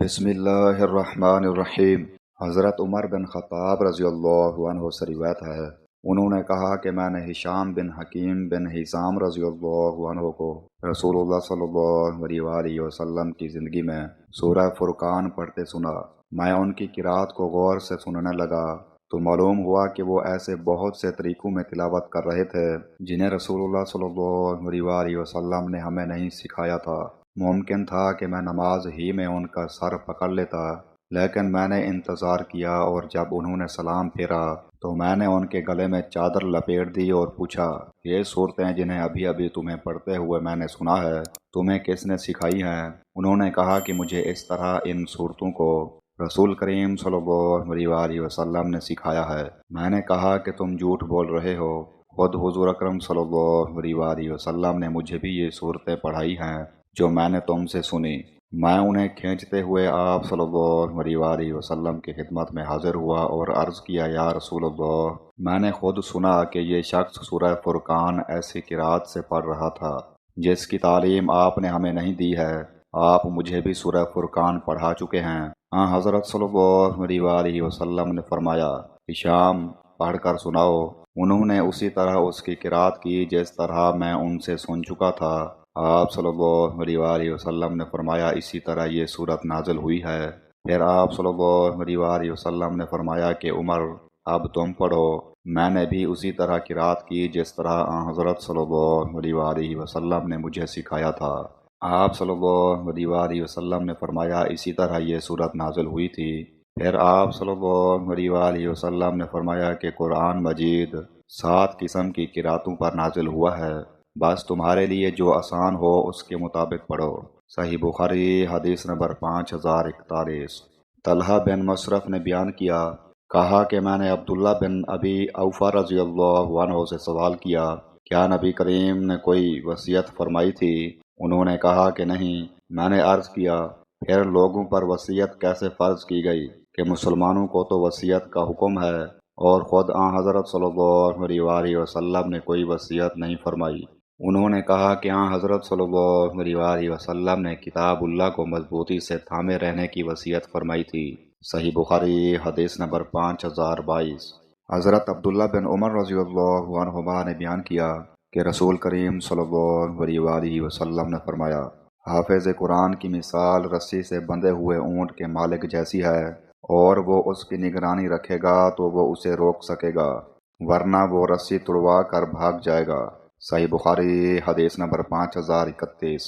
بسم اللہ الرحمن الرحیم۔ حضرت عمر بن خطاب رضی اللہ عنہ سے روایت ہے، انہوں نے کہا کہ میں نے ہشام بن حکیم بن حزام رضی اللہ عنہ کو رسول اللہ صلی اللہ علیہ وآلہ وسلم کی زندگی میں سورہ فرقان پڑھتے سنا۔ میں ان کی قرات کو غور سے سننے لگا تو معلوم ہوا کہ وہ ایسے بہت سے طریقوں میں تلاوت کر رہے تھے جنہیں رسول اللہ صلی اللہ علیہ وآلہ وسلم نے ہمیں نہیں سکھایا تھا۔ ممکن تھا کہ میں نماز ہی میں ان کا سر پکڑ لیتا، لیکن میں نے انتظار کیا اور جب انہوں نے سلام پھیرا تو میں نے ان کے گلے میں چادر لپیٹ دی اور پوچھا، یہ صورتیں جنہیں ابھی ابھی تمہیں پڑھتے ہوئے میں نے سنا ہے، تمہیں کس نے سکھائی ہیں؟ انہوں نے کہا کہ مجھے اس طرح ان صورتوں کو رسول کریم صلی اللہ علیہ وآلہ وسلم نے سکھایا ہے۔ میں نے کہا کہ تم جھوٹ بول رہے ہو، خود حضور اکرم صلی اللہ علیہ وآلہ وسلم نے مجھے بھی یہ صورتیں پڑھائی ہیں جو میں نے تم سے سنی۔ میں انہیں کھینچتے ہوئے آپ صلی اللہ علیہ وآلہ وسلم کی خدمت میں حاضر ہوا اور عرض کیا، یا رسول اللہ، میں نے خود سنا کہ یہ شخص سورہ فرقان ایسی قرات سے پڑھ رہا تھا جس کی تعلیم آپ نے ہمیں نہیں دی ہے۔ آپ مجھے بھی سورہ فرقان پڑھا چکے ہیں۔ حضرت صلی اللہ علیہ وآلہ وسلم نے فرمایا، ہشام پڑھ کر سناؤ۔ انہوں نے اسی طرح اس کی قرات کی جس طرح میں ان سے سن چکا تھا۔ آپ صلی اللہ علیہ وآلہ وسلم نے فرمایا، اسی طرح یہ صورت نازل ہوئی ہے۔ پھر آپ صلی اللہ علیہ وآلہ وسلم نے فرمایا کہ عمر، اب تم پڑھو۔ میں نے بھی اسی طرح قرات کی جس طرح حضرت صلی اللہ علیہ وآلہ وسلم نے مجھے سکھایا تھا۔ آپ صلی اللہ علیہ وآلہ وسلم نے فرمایا، اسی طرح یہ صورت نازل ہوئی تھی۔ پھر آپ صلی اللہ علیہ وآلہ وسلم نے فرمایا کہ قرآن مجید 7 قسم کی قراتوں پر نازل ہوا ہے، بس تمہارے لیے جو آسان ہو اس کے مطابق پڑھو۔ صحیح بخاری حدیث نمبر 5041۔ طلحہ بن مصرف نے بیان کیا، کہا کہ میں نے عبداللہ بن ابی اوفا رضی اللہ عنہ سے سوال کیا، کیا نبی کریم نے کوئی وصیت فرمائی تھی؟ انہوں نے کہا کہ نہیں۔ میں نے عرض کیا، پھر لوگوں پر وصیت کیسے فرض کی گئی کہ مسلمانوں کو تو وصیت کا حکم ہے اور خود حضرت صلی اللہ علیہ وآلہ وسلم نے کوئی وصیت نہیں فرمائی؟ انہوں نے کہا کہ حضرت صلی اللہ علیہ وآلہ وسلم نے کتاب اللہ کو مضبوطی سے تھامے رہنے کی وصیت فرمائی تھی۔ صحیح بخاری حدیث نمبر 5022۔ حضرت عبداللہ بن عمر رضی اللہ عنہما نے بیان کیا کہ رسول کریم صلی اللہ علیہ وآلہ وسلم نے فرمایا، حافظ قرآن کی مثال رسی سے بندھے ہوئے اونٹ کے مالک جیسی ہے، اور وہ اس کی نگرانی رکھے گا تو وہ اسے روک سکے گا، ورنہ وہ رسی توڑوا کر بھاگ جائے گا۔ صحیح بخاری حدیث نمبر 5031۔